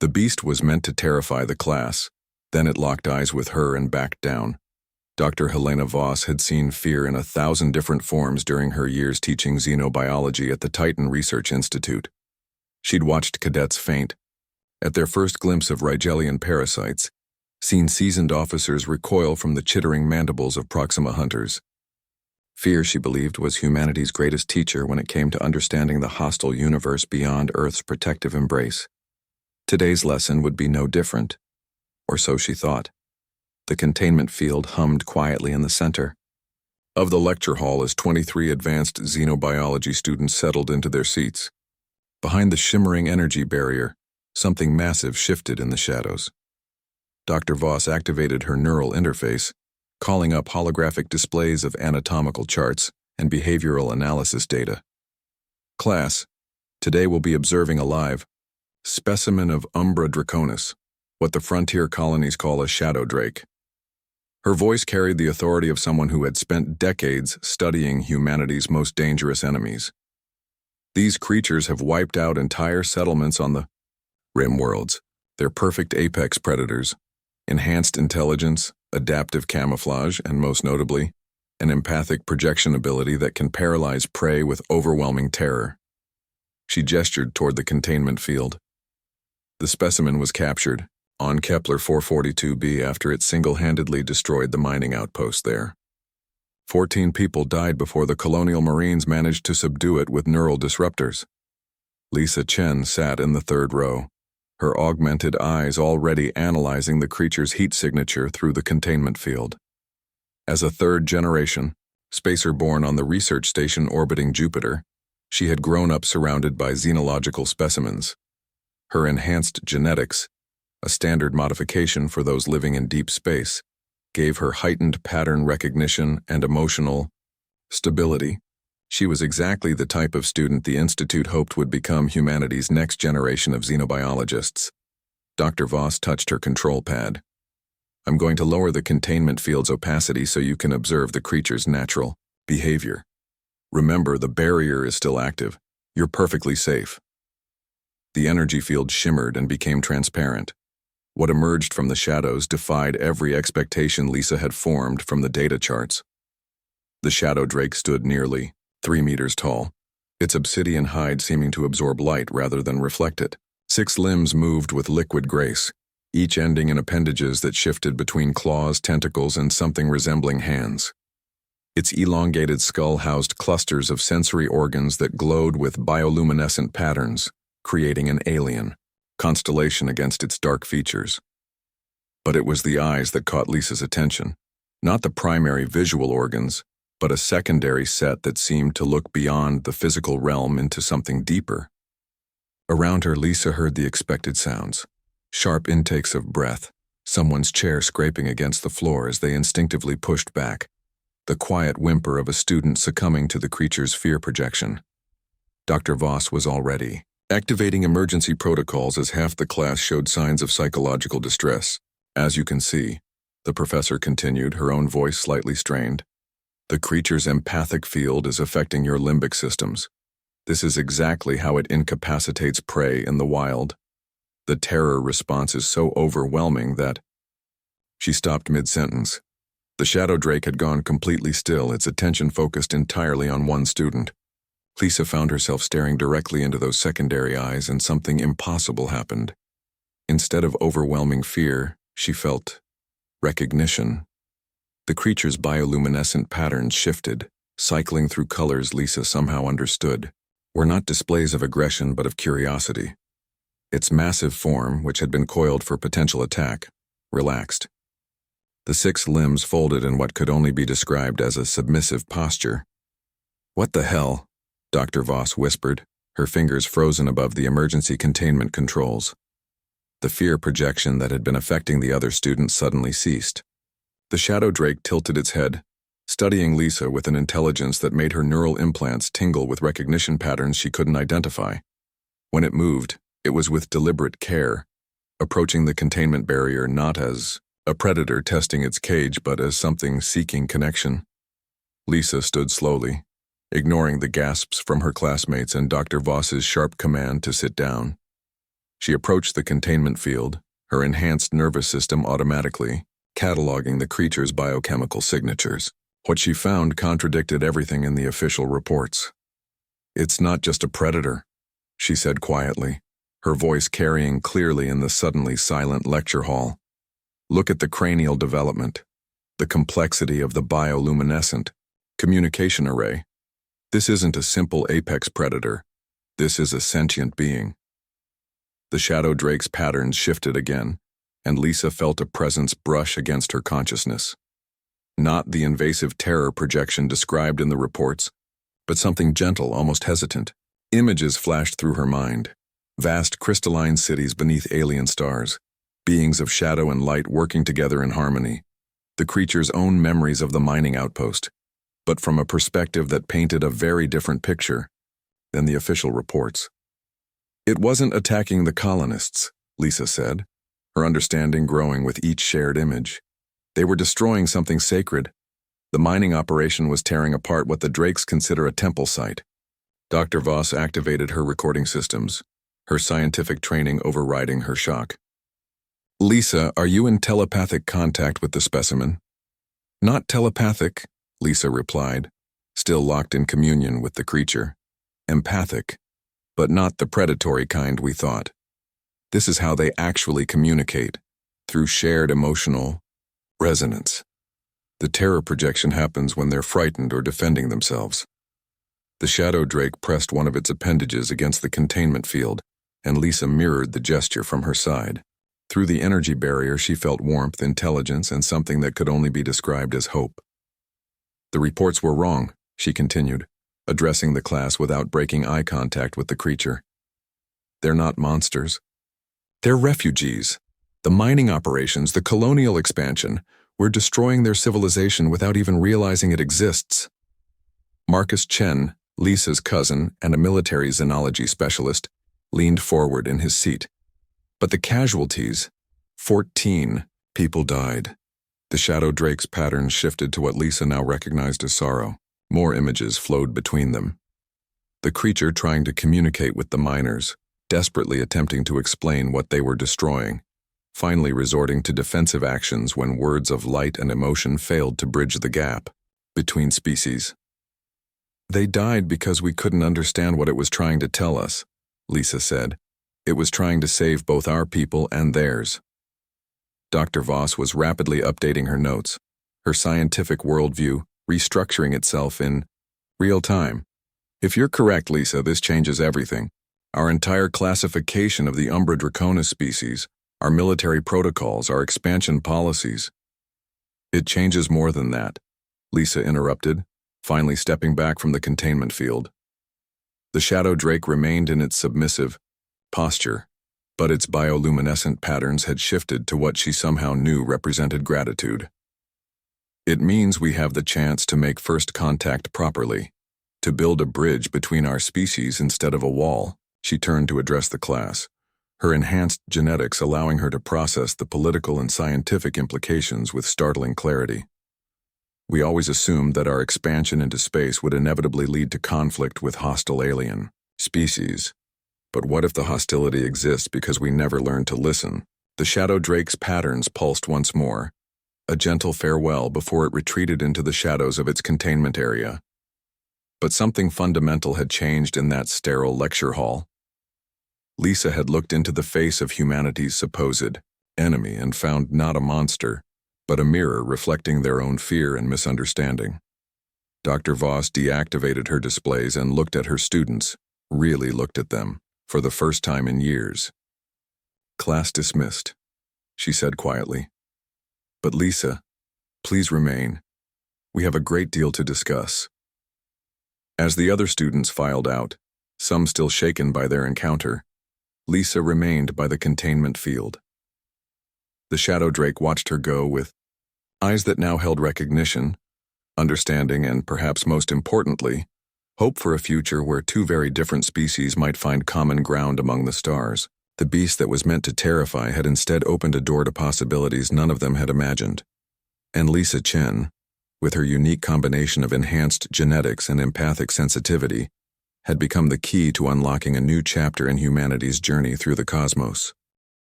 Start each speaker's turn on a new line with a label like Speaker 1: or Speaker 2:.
Speaker 1: The beast was meant to terrify the class. Then it locked eyes with her and backed down. Dr. Helena Voss had seen fear in 1,000 different forms during her years teaching xenobiology at the Titan Research Institute. She'd watched cadets faint at their first glimpse of Rigelian parasites, seen seasoned officers recoil from the chittering mandibles of Proxima hunters. Fear, she believed, was humanity's greatest teacher when it came to understanding the hostile universe beyond Earth's protective embrace. Today's lesson would be no different, or so she thought. The containment field hummed quietly in the center of the lecture hall as 23 advanced xenobiology students settled into their seats. Behind the shimmering energy barrier, something massive shifted in the shadows. Dr. Voss activated her neural interface, calling up holographic displays of anatomical charts and behavioral analysis data. Class, today we'll be observing a live specimen of Umbra draconis, what the frontier colonies call a shadow drake. Her voice carried the authority of someone who had spent decades studying humanity's most dangerous enemies. These creatures have wiped out entire settlements on the rim worlds. They're perfect apex predators, enhanced intelligence, adaptive camouflage, and most notably, an empathic projection ability that can paralyze prey with overwhelming terror. She gestured toward the containment field. The specimen was captured on Kepler 442b after it single-handedly destroyed the mining outpost there. 14 people died before the colonial marines managed to subdue it with neural disruptors. Lisa Chen sat in the third row, her augmented eyes already analyzing the creature's heat signature through the containment field. As a third-generation spacer born on the research station orbiting Jupiter, she had grown up surrounded by xenological specimens. Her enhanced genetics, a standard modification for those living in deep space, gave her heightened pattern recognition and emotional stability. She was exactly the type of student the Institute hoped would become humanity's next generation of xenobiologists. Dr. Voss touched her control pad. I'm going to lower the containment field's opacity so you can observe the creature's natural behavior. Remember, the barrier is still active. You're perfectly safe. The energy field shimmered and became transparent. What emerged from the shadows defied every expectation Lisa had formed from the data charts. The shadow drake stood nearly 3 meters tall, its obsidian hide seeming to absorb light rather than reflect it. 6 limbs moved with liquid grace, each ending in appendages that shifted between claws, tentacles, and something resembling hands. Its elongated skull housed clusters of sensory organs that glowed with bioluminescent patterns, creating an alien constellation against its dark features. But it was the eyes that caught Lisa's attention, not the primary visual organs, but a secondary set that seemed to look beyond the physical realm into something deeper. Around her, Lisa heard the expected sounds. Sharp intakes of breath, someone's chair scraping against the floor as they instinctively pushed back, the quiet whimper of a student succumbing to the creature's fear projection. Dr. Voss was already activating emergency protocols as half the class showed signs of psychological distress. As you can see, the professor continued, her own voice slightly strained, the creature's empathic field is affecting your limbic systems. This is exactly how it incapacitates prey in the wild. The terror response is so overwhelming that... She stopped mid-sentence. The shadow drake had gone completely still, its attention focused entirely on one student. Lisa found herself staring directly into those secondary eyes, and something impossible happened. Instead of overwhelming fear, she felt recognition. The creature's bioluminescent patterns shifted, cycling through colors Lisa somehow understood, were not displays of aggression but of curiosity. Its massive form, which had been coiled for potential attack, relaxed. The 6 limbs folded in what could only be described as a submissive posture. "What the hell?" Dr. Voss whispered, her fingers frozen above the emergency containment controls. The fear projection that had been affecting the other students suddenly ceased. The shadow drake tilted its head, studying Lisa with an intelligence that made her neural implants tingle with recognition patterns she couldn't identify. When it moved, it was with deliberate care, approaching the containment barrier not as a predator testing its cage but as something seeking connection. Lisa stood slowly, ignoring the gasps from her classmates and Dr. Voss's sharp command to sit down. She approached the containment field, her enhanced nervous system automatically cataloging the creature's biochemical signatures. What she found contradicted everything in the official reports. "It's not just a predator," she said quietly, her voice carrying clearly in the suddenly silent lecture hall. "Look at the cranial development, the complexity of the bioluminescent communication array. This isn't a simple apex predator. This is a sentient being." The shadow drake's patterns shifted again, and Lisa felt a presence brush against her consciousness. Not the invasive terror projection described in the reports, but something gentle, almost hesitant. Images flashed through her mind. Vast crystalline cities beneath alien stars, beings of shadow and light working together in harmony. The creature's own memories of the mining outpost, but from a perspective that painted a very different picture than the official reports. "It wasn't attacking the colonists," Lisa said, her understanding growing with each shared image. "They were destroying something sacred. The mining operation was tearing apart what the Drakes consider a temple site." Dr. Voss activated her recording systems, her scientific training overriding her shock. "Lisa, are you in telepathic contact with the specimen?" "Not telepathic," Lisa replied, still locked in communion with the creature. "Empathic, but not the predatory kind we thought. This is how they actually communicate, through shared emotional resonance. The terror projection happens when they're frightened or defending themselves." The shadow drake pressed one of its appendages against the containment field, and Lisa mirrored the gesture from her side. Through the energy barrier, she felt warmth, intelligence, and something that could only be described as hope. "The reports were wrong," she continued, addressing the class without breaking eye contact with the creature. "They're not monsters. They're refugees. The mining operations, the colonial expansion, we're destroying their civilization without even realizing it exists." Marcus Chen, Lisa's cousin and a military xenology specialist, leaned forward in his seat. "But the casualties, 14 people died." The shadow drake's patterns shifted to what Lisa now recognized as sorrow. More images flowed between them. The creature trying to communicate with the miners, desperately attempting to explain what they were destroying, finally resorting to defensive actions when words of light and emotion failed to bridge the gap between species. "They died because we couldn't understand what it was trying to tell us," Lisa said. "It was trying to save both our people and theirs." Dr. Voss was rapidly updating her notes, her scientific worldview restructuring itself in real time. "If you're correct, Lisa, this changes everything. Our entire classification of the Umbra draconis species, our military protocols, our expansion policies." "It changes more than that," Lisa interrupted, finally stepping back from the containment field. The shadow drake remained in its submissive posture, but its bioluminescent patterns had shifted to what she somehow knew represented gratitude. "It means we have the chance to make first contact properly, to build a bridge between our species instead of a wall." She turned to address the class, her enhanced genetics allowing her to process the political and scientific implications with startling clarity. "We always assumed that our expansion into space would inevitably lead to conflict with hostile alien species. But what if the hostility exists because we never learned to listen?" The shadow drake's patterns pulsed once more, a gentle farewell before it retreated into the shadows of its containment area. But something fundamental had changed in that sterile lecture hall. Lisa had looked into the face of humanity's supposed enemy and found not a monster, but a mirror reflecting their own fear and misunderstanding. Dr. Voss deactivated her displays and looked at her students, really looked at them, for the first time in years. "Class dismissed," she said quietly. "But Lisa, please remain. We have a great deal to discuss." As the other students filed out, some still shaken by their encounter, Lisa remained by the containment field. The shadow drake watched her go with eyes that now held recognition, understanding, and perhaps most importantly, hope for a future where two very different species might find common ground among the stars. The beast that was meant to terrify had instead opened a door to possibilities none of them had imagined. And Lisa Chen, with her unique combination of enhanced genetics and empathic sensitivity, had become the key to unlocking a new chapter in humanity's journey through the cosmos.